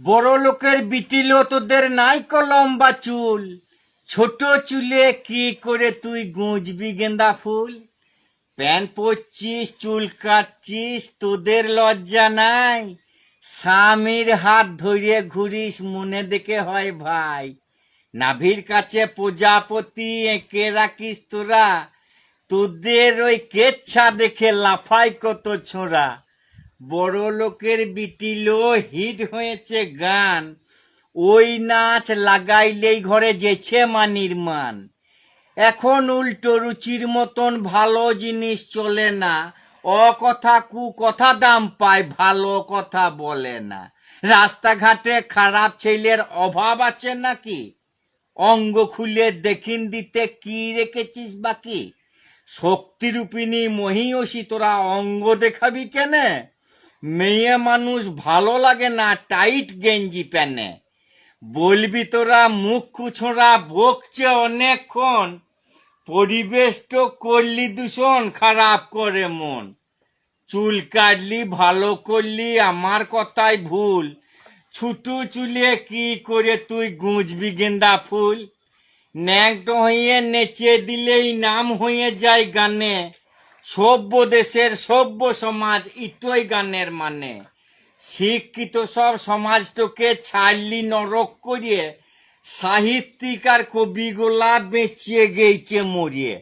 বড় লোকের বিটিলো তোদের নাই কলম বা চুল, ছোট চুলে কি করে তুই গুঁজবি গেন্দা ফুল। প্যান্ট পরছিস, চুল কাটছিস, তোদের লজ্জা নাই? স্বামীর হাত ধরে ঘুরিস, মনে দেখে হয় ভাই। নাভির কাছে প্রজাপতি এঁকে রাখিস তোরা, তোদের ওই কেচ্ছা দেখে লাফাই কত ছোঁড়া। বড় লোকের বিটিলো হিট হয়েছে গান, ওই নাচ লাগাইলেই ঘরে যেছে মানির মান। এখন উল্টো রুচির মতন ভালো জিনিস চলে না, অকথা কু কথা দাম পায়, ভালো কথা বলে না। রাস্তাঘাটে খারাপ ছেলের অভাব আছে নাকি? অঙ্গ খুলে দেখিন দিতে কি রেখেছিস বাকি? শক্তিরূপিণী মহিষী তোরা অঙ্গ দেখাবি কেনে? মেয়ে মানুষ ভালো লাগে না টাইট গেঞ্জি প্যানে। বলবি তোরা মুখ কুছোড়া বকছে অনেকক্ষণ, পরিবেশ তো করলি দূষণ, খারাপ করে মন। চুল কাটলি ভালো করলি, আমার কথাই ভুল। ছুটু চুলে কি করে তুই গুঁজবি গেন্দা ফুল। ন্যাংটো হয়ে নেচে দিলেই নাম হয়ে যায় গানে, সভ্য দেশের সভ্য সমাজ ইটোই গানের মানে। শিক্ষিত সব সমাজটাকে ছাড়লি নরক করিয়ে, সাহিত্যিক আর কবিগুলা বেঁচিয়ে গেছে মরিয়ে।